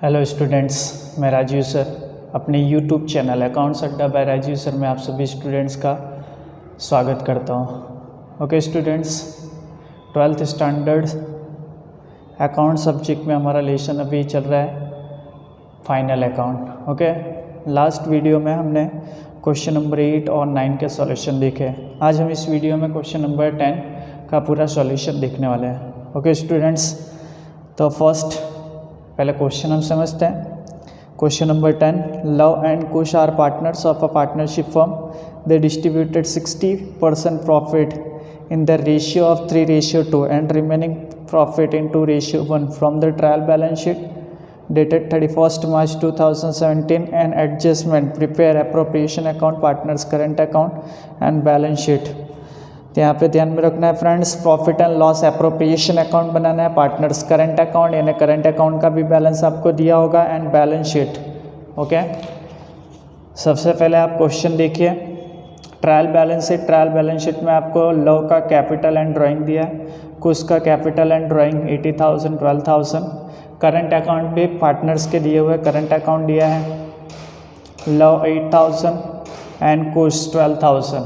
Hello students, मैं Rajiv sir अपने YouTube channel accounts अड्डा बाय राजीव सर में आप सभी स्टूडेंट्स का स्वागत करता हूँ। Okay students, 12th standard account subject में हमारा लेसन अभी चल रहा है final account. Okay, last video में हमने क्वेश्चन नंबर 8 और 9 के सॉल्यूशन देखे। आज हम इस वीडियो में क्वेश्चन नंबर 10 का पूरा सॉल्यूशन देखने वाले हैं। ओके स्टूडेंट्स, तो फर्स्ट पहले क्वेश्चन हम समझते हैं। Question number 10, Luv and Kush are partners of a partnership firm. They distributed 60% profit in the ratio of 3:2 and remaining profit in 2:1 from the trial balance sheet dated 31st March 2017 and adjustment prepare appropriation account partners current account and balance sheet। तो यहाँ पे ध्यान में रखना है friends, profit and loss appropriation account बनाना है, partners current account यानी करंट अकाउंट का भी बैलेंस आपको दिया होगा एंड बैलेंस शीट। ओके, सबसे पहले आप क्वेश्चन देखिए। Trial balance sheet, trial balance sheet में आपको लव का कैपिटल एंड ड्राइंग दिया है, कुश का capital and drawing 80,000 12,000, current account भी पार्टनर्स के दिए हुए करंट अकाउंट दिया है, Luv 8,000 and Kush 12,000।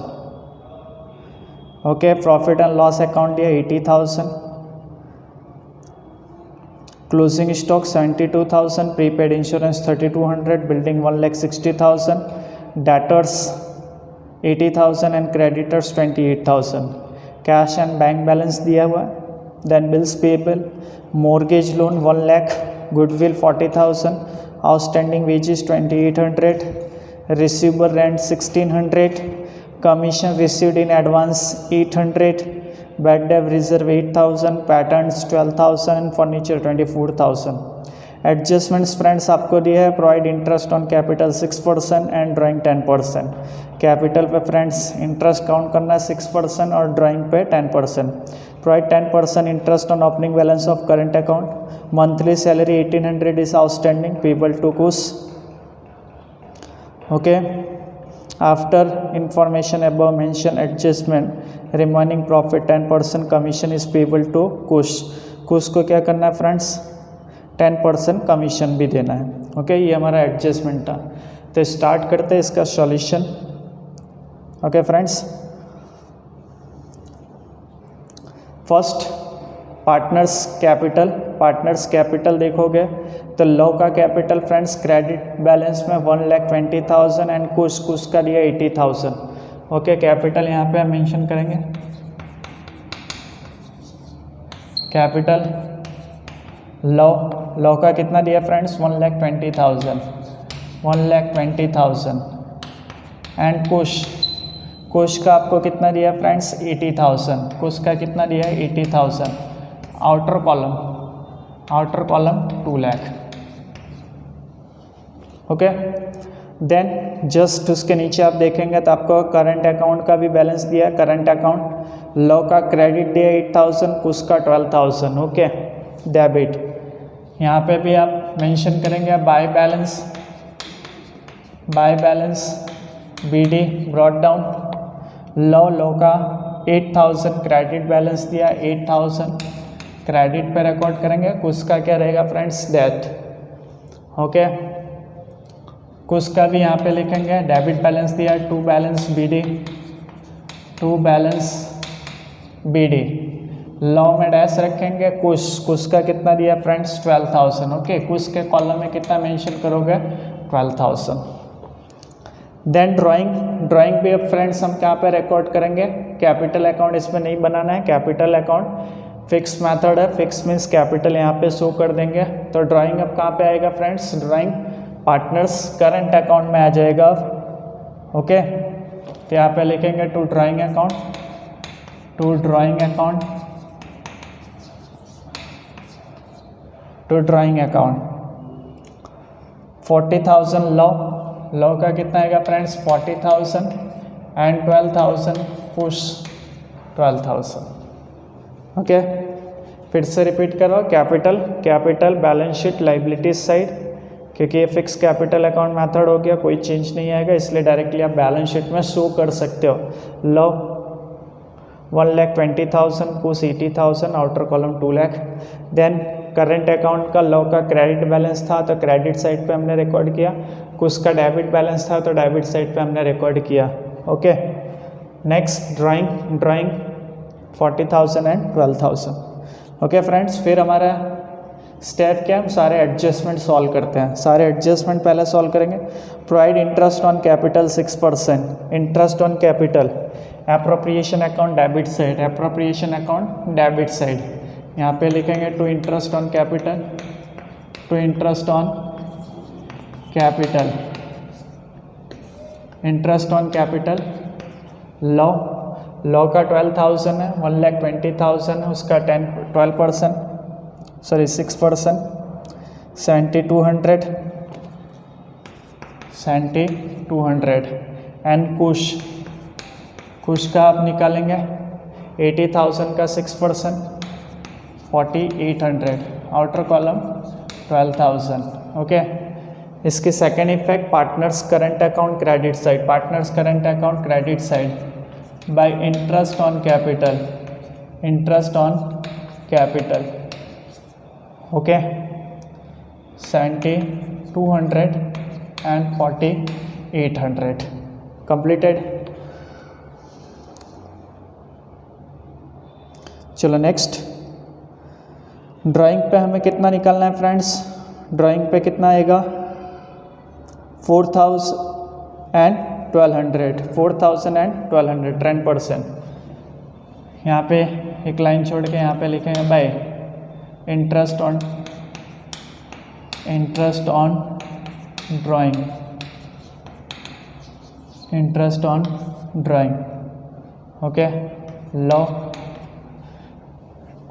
Okay, profit and loss account दिया 80,000, closing stock 72,000, prepaid insurance 3,200, building 1,60,000, debtors 80,000 and creditors 28,000, cash and bank balance दिया हुआ है। Then bills payable, mortgage loan 1 lakh, goodwill 40,000, outstanding wages 2,800, receivable rent 1,600, commission received in advance 800, bad debt reserve 8,000, पैटर्न्स 12,000 and furniture 24,000। Adjustments friends आपको दिया है, provide interest on capital 6% and drawing 10%। Capital पे friends interest count करना है 6% और drawing पे 10%। Provide 10% interest on opening balance of current account. Monthly salary 1,800 is outstanding payable to Kush. Okay, after information above mention adjustment remaining profit 10% commission is payable to Kush. Kush को क्या करना है friends, 10% commission भी देना है। ओके, ये हमारा एडजस्टमेंट था। तो स्टार्ट करते हैं इसका solution. Okay friends, first partners capital देखोगे तो लव का कैपिटल फ्रेंड्स क्रेडिट बैलेंस में 1,20,000 एंड कुश का दिया 80,000। ओके, कैपिटल यहाँ पे हम मेंशन करेंगे। कैपिटल लव का कितना दिया फ्रेंड्स 1,20,000 एंड कुश का आपको कितना दिया फ्रेंड्स 80,000। कुश का कितना दिया है 80,000। Outer column 2 lakh. Okay, then just उसके नीचे आप देखेंगे तो आपको करंट अकाउंट का भी बैलेंस दिया है। करंट अकाउंट लव का क्रेडिट दिया 8,000, कुश का 12,000। ओके, डेबिट यहाँ पे भी आप मेंशन करेंगे by balance BD brought down. Love का 8,000 क्रेडिट बैलेंस दिया 8,000 क्रेडिट पे रिकॉर्ड करेंगे। कुश का क्या रहेगा फ्रेंड्स डेथ। ओके, कुश का भी यहाँ पे लिखेंगे डेबिट बैलेंस दिया 2 बैलेंस BD। लव में डैश रखेंगे कुश का कितना दिया फ्रेंड्स 12,000। ओके, कुश के कॉलम में कितना मेंशन करोगे 12,000। देन ड्राइंग भी अब फ्रेंड्स हम कहाँ पे रिकॉर्ड करेंगे, कैपिटल अकाउंट इसमें नहीं बनाना है। कैपिटल अकाउंट फिक्स मेथड है, फिक्स मीन्स कैपिटल यहाँ पे शो कर देंगे। तो ड्राइंग अब कहाँ पे आएगा friends, drawing partners current account में आ जाएगा। ओके, तो यहाँ पे लिखेंगे टू ड्राइंग अकाउंट 40,000 लव का कितना आएगा फ्रेंड्स 40,000 एंड 12,000 कुश 12,000। ओके, फिर से रिपीट करो। Capital balance sheet liabilities side, क्योंकि ये फिक्स कैपिटल अकाउंट मेथड हो गया, कोई चेंज नहीं आएगा, इसलिए डायरेक्टली आप बैलेंस शीट में शो कर सकते हो। Luv 1,20,000, Kush 80,000, outer column 2 lakh. Then current account का लॉ का क्रेडिट बैलेंस था तो क्रेडिट साइड पे हमने रिकॉर्ड किया, कुछ का डेबिट बैलेंस था तो डेबिट साइड पे हमने रिकॉर्ड किया। Okay, next drawing 40,000 and 12,000। Okay friends, फिर हमारा स्टेप क्या है, हम सारे एडजस्टमेंट सॉल्व करते हैं। सारे एडजस्टमेंट पहले सॉल्व करेंगे। Provide interest on capital 6%, interest on capital, appropriation account debit side, appropriation account debit side, यहाँ पे लिखेंगे to interest on capital, to interest on capital, interest on capital. Luv का 12,000 है, 1,20,000 है, उसका 12% सॉरी 6%, 7,200 एंड कुछ का आप निकालेंगे 80,000 का 6%, 4,800, आउटर कॉलम 12,000। ओके, इसकी second effect partners current account credit side, partners current account credit side by interest on capital, interest on capital. Okay, 7,200 and 4,800 completed. चलो नेक्स्ट, ड्राइंग पे हमें कितना निकालना है फ्रेंड्स, ड्राइंग पे कितना आएगा 4,000 एंड 1,200, 4,000 एंड 1,200 10%। यहाँ पे एक लाइन छोड़ के यहाँ पे लिखेंगे bye interest on drawing, interest on drawing. Okay, law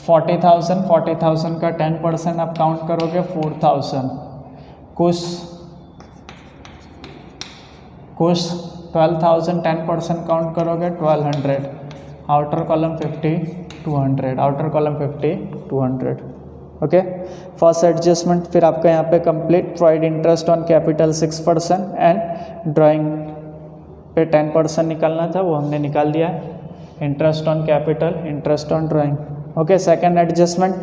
40,000 का 10% आप काउंट करोगे 4,000, कुछ 12,000 10% काउंट करोगे 1,200, outer column 5,200, outer column 5,200। Okay, first adjustment फिर आपका यहाँ पे complete. Provide interest on capital 6% and drawing पे 10% निकालना था, वो हमने निकाल दिया है। Interest on capital, interest on drawing. Okay, second adjustment,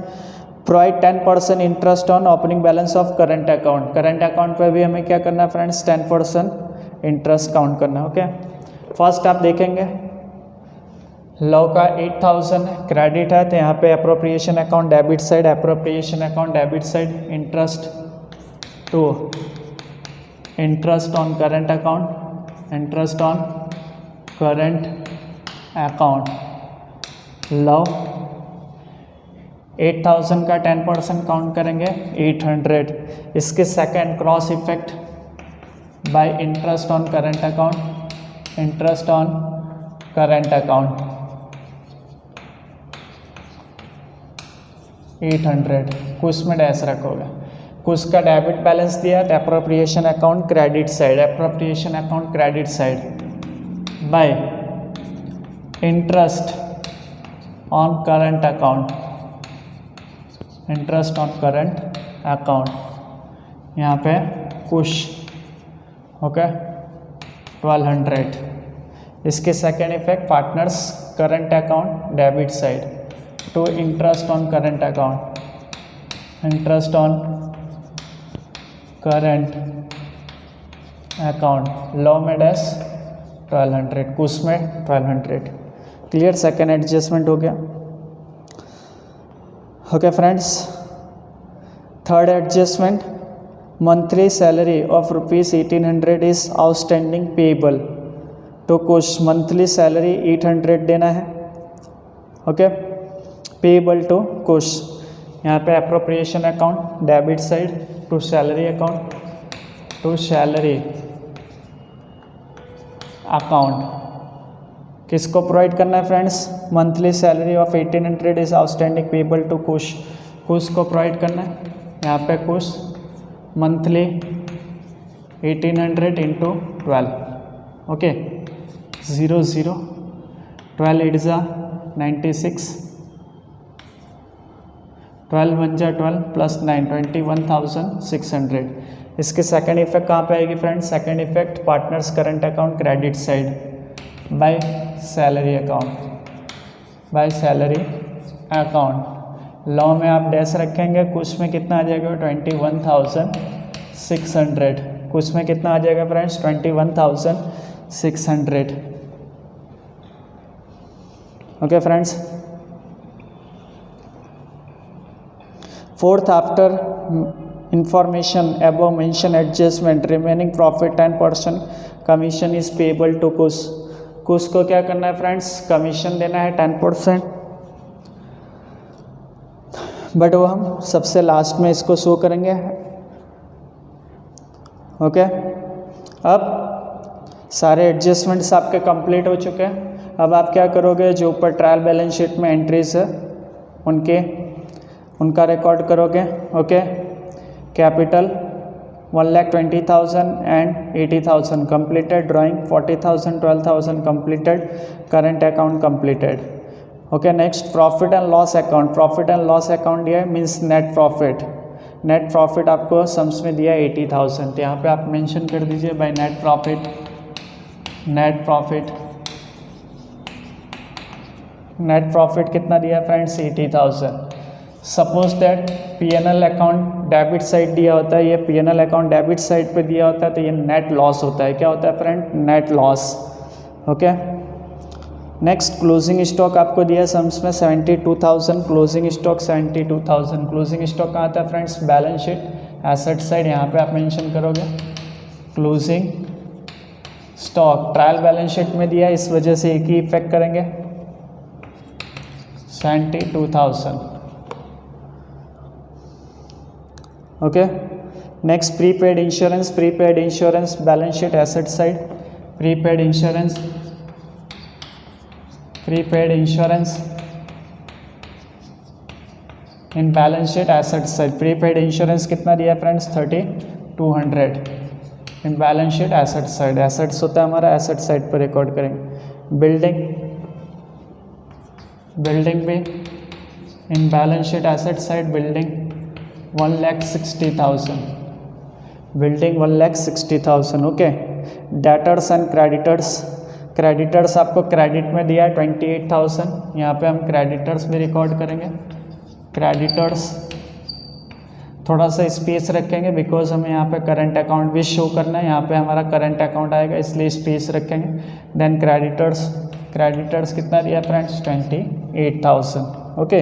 provide 10% interest on opening balance of current account, current account पे भी हमें क्या करना है फ्रेंड्स, 10% इंटरेस्ट काउंट करना है। ओके, फर्स्ट आप देखेंगे लॉ का 8,000 क्रेडिट है तो यहाँ पे appropriation account debit side, appropriation account debit side, interest to interest on current account, interest on current account. Luv 8,000 का 10% काउंट करेंगे 800, इसके second cross effect by interest on current account, interest on current account 800, Kush में dash रखोगे, कुछ का debit balance दिया तो appropriation account credit side, appropriation account credit side by interest on current account, interest on current account, यहाँ पे Kush okay 1,200, इसके second effect partners current account debit side to interest on current account, interest on current account. Luv में dash 1,200, Kush में 1,200। Clear, second adjustment हो गया। Okay friends, third adjustment, monthly salary of ₹1,800 is outstanding payable तो Kush monthly salary 800 देना है। Okay, payable to Kush, यहाँ पे appropriation account debit side to salary account, to salary account. किसको प्रोवाइड करना है friends, monthly salary of 1,800 is outstanding payable to Kush को provide करना है। यहाँ पे कुछ मंथली 1,800 इंटू 12, ओके 0 0 12 8 जा 96, 12 1 जा 12 प्लस 9 21,600। इसके सेकेंड इफेक्ट कहाँ पे आएगी friends, second effect partners current account credit side by salary account, by salary account. Luv में आप डैश रखेंगे, कुछ में कितना आ जाएगा 21,600, कुछ में कितना आ जाएगा friends 21,600। Okay friends, fourth, after information above mention adjustment remaining profit 10% commission is payable to Kush. Kush को क्या करना है फ्रेंड्स, कमीशन देना है 10%, बट वो हम सबसे लास्ट में इसको शो करेंगे। ओके, अब सारे एडजस्टमेंट्स आपके कंप्लीट हो चुके हैं। अब आप क्या करोगे, जो ऊपर ट्रायल बैलेंस शीट में एंट्रीज है उनका रिकॉर्ड करोगे। Okay, capital 1,20,000 and 80,000 completed, drawing 40,000 12,000 completed, current account completed. Okay, next profit and loss account. Profit and loss account दिया है means net profit. Net profit आपको सम्स में दिया है 80,000, तो यहाँ पे आप मेंशन कर दीजिए by net profit. Net profit कितना दिया है friends 80,000। Suppose that P&L account debit side दिया होता है, ये P&L अकाउंट डेबिट साइड पे दिया होता है, तो ये नेट लॉस होता है। क्या होता है friend, net loss. Okay, next closing stock आपको दिया सम्स में 72,000, क्लोजिंग स्टॉक 72,000। क्लोजिंग स्टॉक कहाँ आता है friends, balance sheet asset side, यहाँ पे आप मेंशन करोगे closing stock. Trial balance sheet में दिया है, इस वजह से एक ही इफेक्ट करेंगे 72,000। Okay, next prepaid insurance. Prepaid insurance balance sheet asset side, prepaid insurance इन balance sheet asset side. Prepaid insurance कितना दिया फ्रेंड्स 3,200 इन balance sheet asset side. Assets होता है हमारा, एसेट साइड पर रिकॉर्ड करेंगे। बिल्डिंग भी इन balance sheet asset side, building 1,60,000, building 1,60,000। Okay, debtors and creditors आपको credit में दिया है 28,000, यहाँ पे हम क्रेडिटर्स भी रिकॉर्ड करेंगे। क्रेडिटर्स थोड़ा सा स्पेस रखेंगे बिकॉज हमें यहाँ पे करंट अकाउंट भी शो करना है, यहाँ पे हमारा करंट अकाउंट आएगा इसलिए स्पेस रखेंगे। देन क्रेडिटर्स कितना दिया फ्रेंड्स 28,000। ओके,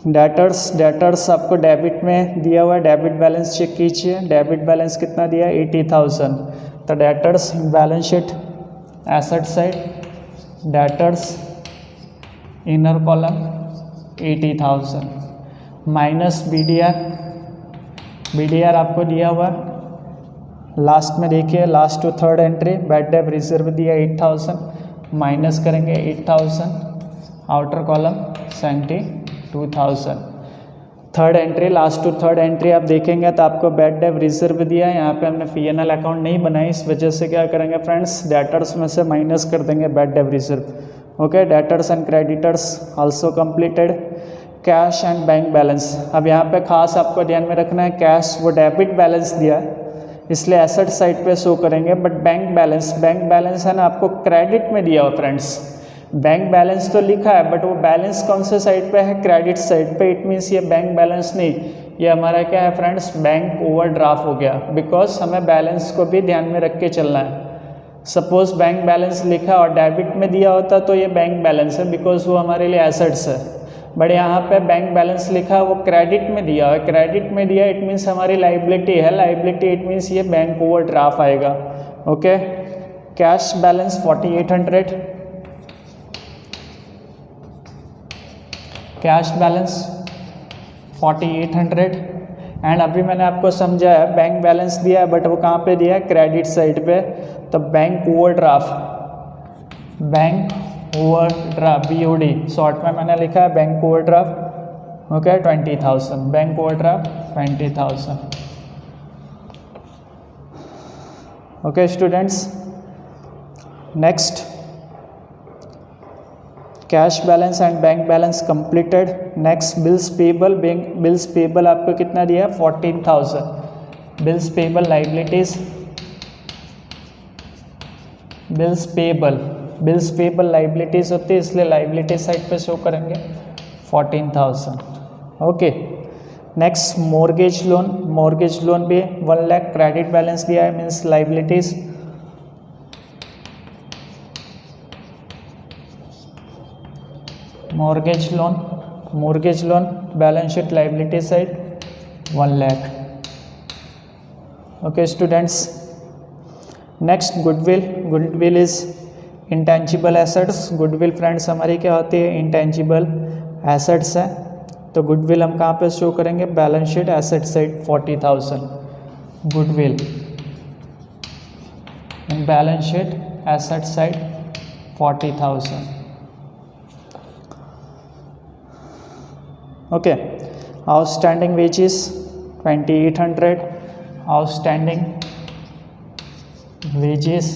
डेटर्स आपको डेबिट में दिया हुआ है, डेबिट बैलेंस चेक कीजिए। डेबिट बैलेंस कितना दिया 80,000, तो debtors balance sheet asset side, debtors inner column 80,000 minus BDR आपको दिया हुआ लास्ट में देखिए, last to third entry bad debt reserve दिया 8,000, माइनस करेंगे 8,000, outer column 72,000। Third entry, last to third entry आप देखेंगे तो आपको बैड डेट रिजर्व दिया है, यहाँ पे हमने P&L अकाउंट नहीं बनाई, इस वजह से क्या करेंगे फ्रेंड्स, डेटर्स में से माइनस कर देंगे bad debt reserve. Okay, debtors and creditors also completed. Cash and bank balance, अब यहाँ पे खास आपको ध्यान में रखना है, कैश वो डेबिट बैलेंस दिया है इसलिए एसेट साइड पे शो करेंगे, बट बैंक बैलेंस है ना आपको क्रेडिट में दिया हो फ्रेंड्स। बैंक बैलेंस तो लिखा है बट वो बैलेंस कौन से साइड पे है, क्रेडिट साइड पे। इट मीन्स ये बैंक बैलेंस नहीं, ये हमारा क्या है फ्रेंड्स, बैंक ओवरड्राफ्ट हो गया, बिकॉज हमें बैलेंस को भी ध्यान में रख के चलना है। सपोज बैंक बैलेंस लिखा और डेबिट में दिया होता तो ये बैंक बैलेंस है बिकॉज वो हमारे लिए एसेट्स है, बट यहाँ पे बैंक बैलेंस लिखा वो क्रेडिट में दिया है, क्रेडिट में दिया इट मीन्स हमारी लाइबिलिटी है, लाइबिलिटी इट मीन्स ये बैंक ओवरड्राफ्ट आएगा। Okay, cash balance 4,800, cash balance 4,800 and अभी मैंने आपको समझाया बैंक बैलेंस दिया है बट वो कहाँ पे दिया है, क्रेडिट साइड पे, तो बैंक ओवरड्राफ्ट BOD शॉर्ट में मैंने लिखा है bank overdraft. Okay, 20,000, bank overdraft 20,000। Okay students, next cash balance and bank balance completed. Next bills payable, bills payable आपको कितना दिया है 14,000। Bills payable liabilities, bills payable liabilities होती है इसलिए लाइबिलिटी साइड पे शो करेंगे 14,000। ओके। नेक्स्ट मॉर्गेज लोन भी 1 लाख क्रेडिट बैलेंस दिया है, means liabilities. Mortgage loan balance sheet liability side 1 lakh. Okay students. Next goodwill is intangible assets. Goodwill friends हमारी क्या होती है, इंटेंजिबल एसेट्स है। तो गुडविल हम कहाँ पे शो करेंगे, balance sheet asset side 40,000 goodwill in balance sheet asset side 40,000। Okay. Outstanding wages 2800, outstanding wages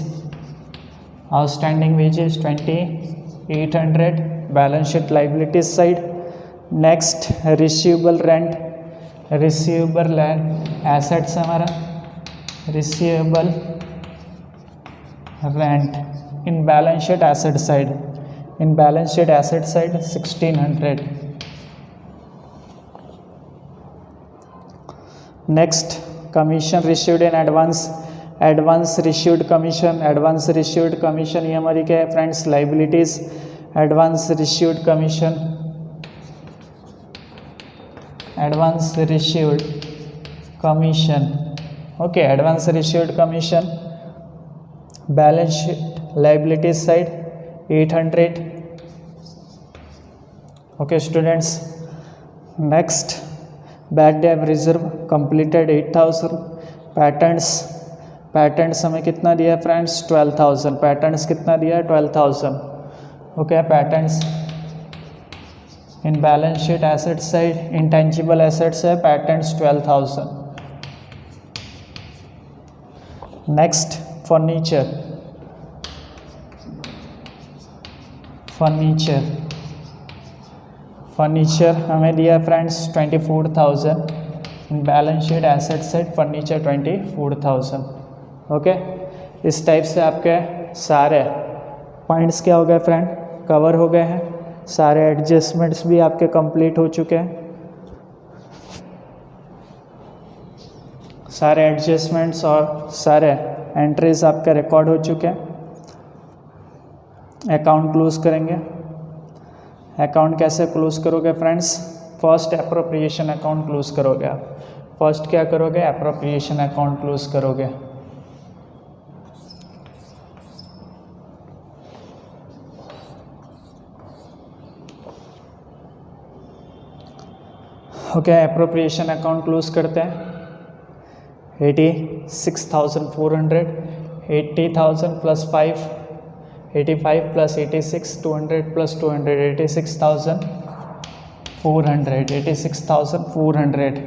2800 balance sheet liabilities side. Next receivable assets हमारा, receivable rent in balance sheet asset side 1600। Next commission received in advance received commission ये हमारी क्या है friends, liabilities. Advance received commission okay, advance received commission balance sheet liabilities side 800। Okay students. Next bad debt reserve completed 8000। Patents हमें कितना दिया है friends, 12,000। Patents कितना दिया है, 12,000। ओके, पैटेंट्स इन balance sheet asset side intangible assets है, patents 12,000। Next furniture हमें दिया है फ्रेंड्स 24,000 इन balance sheet asset side furniture 24,000। Okay. इस टाइप से आपके सारे पॉइंट्स क्या हो गए फ्रेंड, कवर हो गए हैं। सारे एडजस्टमेंट्स भी आपके कंप्लीट हो चुके हैं। सारे एडजस्टमेंट्स और सारे एंट्रीज आपके रिकॉर्ड हो चुके हैं। अकाउंट क्लोज करेंगे। अकाउंट कैसे क्लोज करोगे friends, first appropriation account close करोगे आप। फर्स्ट क्या करोगे, एप्रोप्रिएशन अकाउंट क्लोज करोगे। ओके, एप्रोप्रिएशन अकाउंट क्लोज करते हैं। 86,400, 80,000 प्लस 5, 85 प्लस 86, 200 प्लस 200, 86,400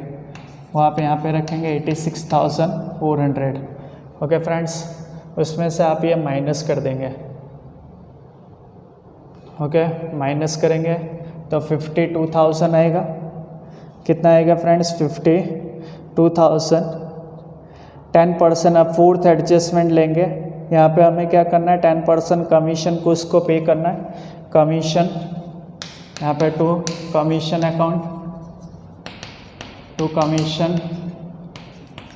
वो आप यहाँ पे रखेंगे 86,400। ओके फ्रेंड्स, उसमें से आप ये माइनस कर देंगे। ओके, माइनस करेंगे तो 52,000 आएगा। कितना आएगा फ्रेंड्स, 52,000। 10% आप फोर्थ एडजस्टमेंट लेंगे। यहाँ पे हमें क्या करना है, 10% कमीशन को उसको पे करना है। कमीशन यहाँ पे to commission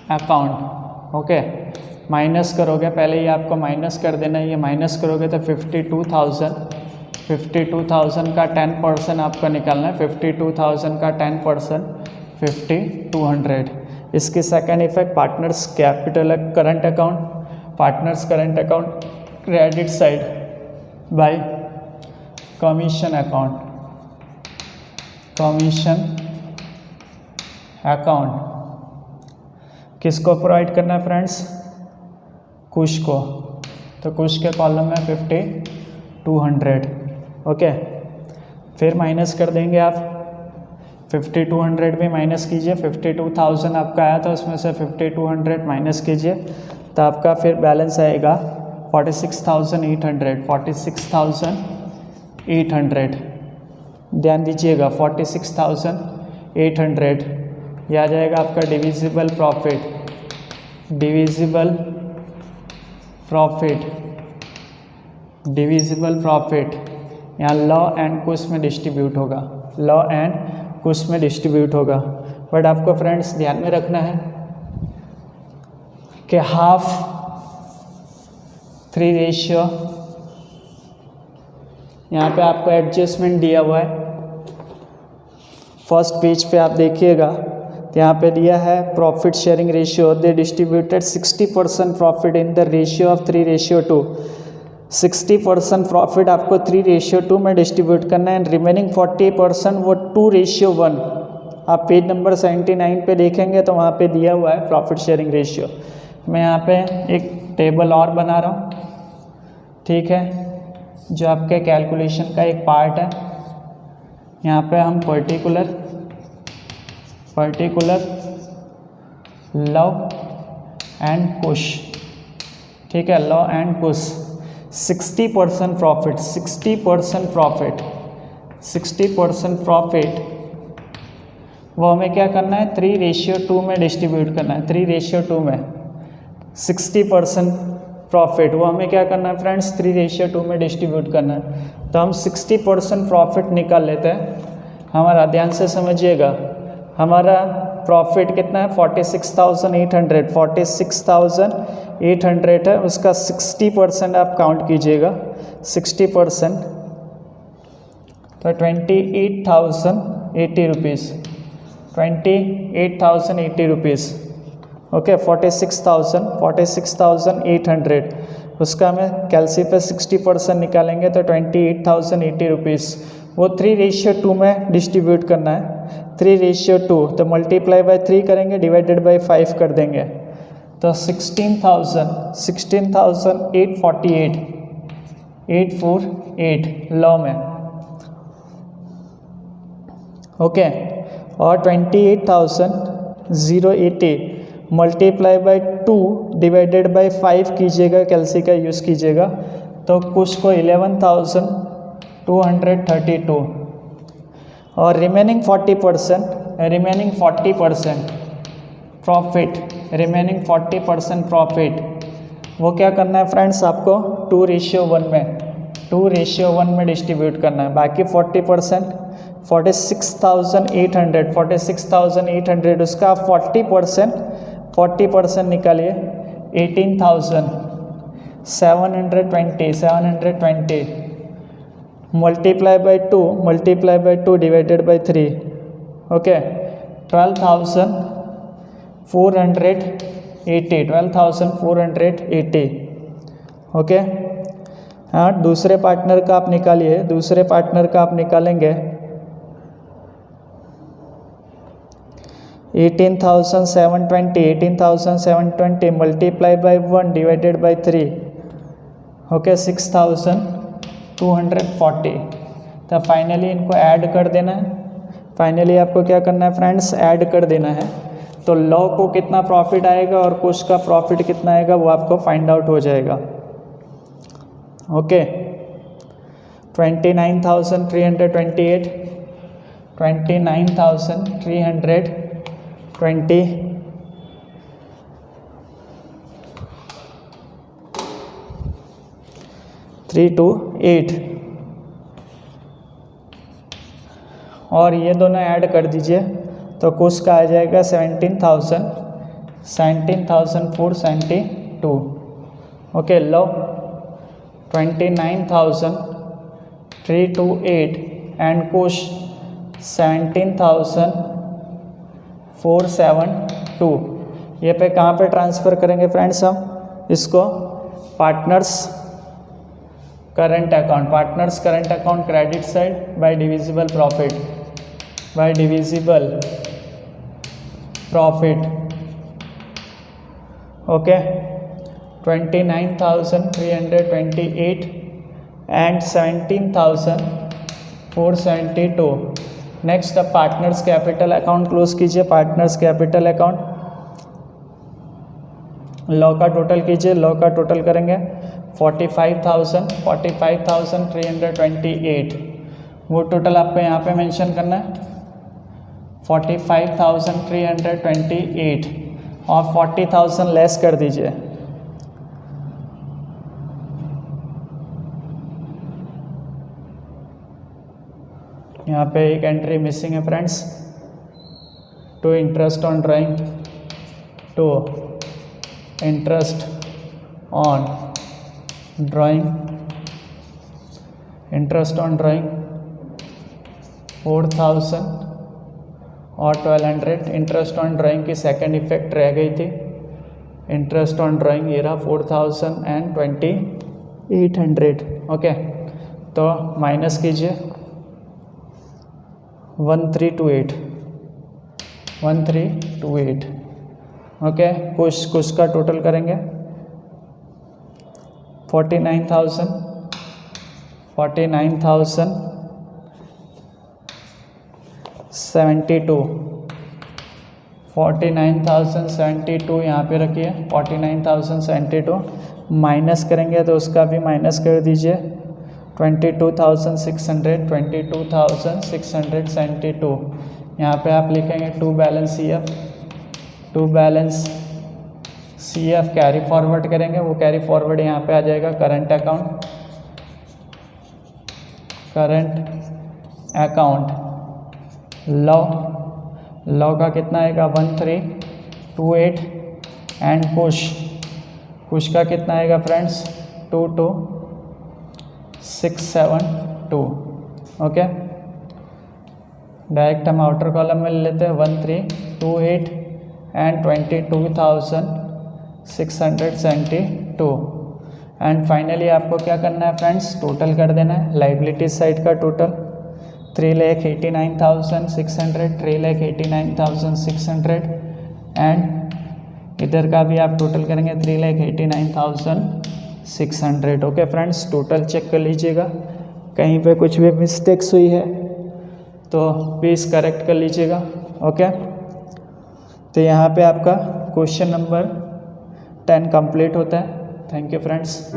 account. Okay, minus करोगे, पहले ये आपको माइनस कर देना है। ये माइनस करोगे तो 52,000 का 10% आपको निकालना है। 52,000 का 10% 5,200। इसकी second effect partners capital current account, partners current account credit side bye commission account किसको प्रोवाइड करना है फ्रेंड्स, कुश को। तो कुश के कॉलम में 5,200। ओके, फिर माइनस कर देंगे आप। 5,200 भी माइनस कीजिए। 52,000 आपका आया था, उसमें से 5,200 माइनस कीजिए तो आपका फिर बैलेंस आएगा 46,800। 46,800 ध्यान दीजिएगा, 46,800 ये आ जाएगा आपका डिविजिबल प्रॉफिट। यहाँ लॉ एंड कुश में डिस्ट्रीब्यूट होगा। लॉ एंड कुछ में डिस्ट्रीब्यूट होगा। बट आपको फ्रेंड्स ध्यान में रखना है कि हाफ 3 रेशियो, यहाँ पे आपको एडजस्टमेंट दिया हुआ है। फर्स्ट पेज पे आप देखिएगा तो यहाँ पे दिया है profit sharing ratio, they distributed 60% profit in the ratio of 3:2। 60% profit आपको 3:2 में डिस्ट्रीब्यूट करना है एंड रिमेनिंग 40% वो 2:1। आप पेज नंबर 79 पे देखेंगे तो वहाँ पे दिया हुआ है प्रॉफिट शेयरिंग रेशियो। मैं यहाँ पे एक टेबल और बना रहा हूँ, ठीक है, जो आपके कैलकुलेशन का एक पार्ट है। यहाँ पे हम पर्टिकुलर लव एंड पुश, ठीक है, love and push 60% profit, 60% profit वो हमें क्या करना है 3:2 में डिस्ट्रीब्यूट करना है। 3:2 में 60% प्रॉफिट वो हमें क्या करना है फ्रेंड्स 3:2 में डिस्ट्रीब्यूट करना है। तो हम 60% प्रॉफिट निकाल लेते हैं। हमारा ध्यान से समझिएगा, हमारा प्रॉफिट कितना है 46,800 है, उसका 60% आप काउंट कीजिएगा। 60% तो 28,080 रुपीज़, 28,080 रुपीज़। ओके, 46,800 उसका हमें कैलसी पे 60% निकालेंगे तो 28,080 रुपीज़। वो 3:2 में डिस्ट्रीब्यूट करना है। 3:2 तो मल्टीप्लाई बाय 3 करेंगे, डिवाइडेड बाय 5 कर देंगे तो 16,848 लॉ में। ओके, और 28,080 मल्टीप्लाई बाय 2 डिवाइडेड बाय 5 कीजिएगा, कैलसी का यूज़ कीजिएगा तो कुछ को 11,232 और रिमेनिंग 40% प्रॉफिट वो क्या करना है फ्रेंड्स आपको 2:1 में डिस्ट्रीब्यूट करना है। बाकी 40% 46,800 उसका 40% निकालिए 18,720 multiply by 2 divided by 3। Okay, 12,480। Okay, हाँ, दूसरे पार्टनर का आप निकालिए। दूसरे पार्टनर का आप निकालेंगे 18,720 multiply by 1 divided by 3। Okay, 6,240। तो फाइनली इनको ऐड कर देना है। फाइनली आपको क्या करना है फ्रेंड्स, ऐड कर देना है। तो लॉ को कितना प्रॉफिट आएगा और कुछ का प्रॉफिट कितना आएगा वो आपको फाइंड आउट हो जाएगा। ओके, 29,328 328 और ये दोनों ऐड कर दीजिए तो कुछ का आ जाएगा 17,472। ओके, लो 29,328 एंड कुछ 17,472। ये पे कहाँ पे ट्रांसफ़र करेंगे फ्रेंड्स हम इसको? Partners current account credit side bye divisible profit. Okay, 29,328 and 17,472। Next अब पार्टनर्स कैपिटल अकाउंट क्लोज कीजिए। पार्टनर्स कैपिटल अकाउंट लॉ का टोटल कीजिए। लॉ का टोटल करेंगे 45,328। वो टोटल आपको यहाँ पे मेंशन करना है 45,328 और 40,000 लेस कर दीजिए। यहाँ पे एक एंट्री मिसिंग है friends. To interest on drawing, to interest on drawing, interest on drawing 4000 और 1200। इंटरेस्ट ऑन ड्राइंग की सेकंड इफेक्ट रह गई थी। इंटरेस्ट ऑन ड्राइंग ये रहा 4000 एंड 2800। ओके, तो माइनस कीजिए 1328। ओके, कुछ का टोटल करेंगे 49,072 यहाँ पे रखिए। 49,072 माइनस करेंगे तो उसका भी माइनस कर दीजिए। 22,672 यहाँ पे आप लिखेंगे to balance C F carry forward करेंगे। वो कैरी फॉरवर्ड यहाँ पे आ जाएगा करंट अकाउंट लॉ का कितना आएगा 1328 एंड कुश का कितना आएगा फ्रेंड्स 22672। ओके, डायरेक्ट हम आउटर कॉलम में ले लेते हैं 1328 एंड 22,672 एंड फाइनली आपको क्या करना है फ्रेंड्स, टोटल कर देना है। लाइबिलिटीज साइड का टोटल 3,89,600 एंड इधर का भी आप टोटल करेंगे 3,89,600। ओके फ्रेंड्स, टोटल चेक कर लीजिएगा, कहीं पे कुछ भी मिस्टेक्स हुई है तो प्लीज़ करेक्ट कर लीजिएगा। ओके, तो यहाँ पे आपका क्वेश्चन नंबर 10 कंप्लीट होता है। Thank you friends.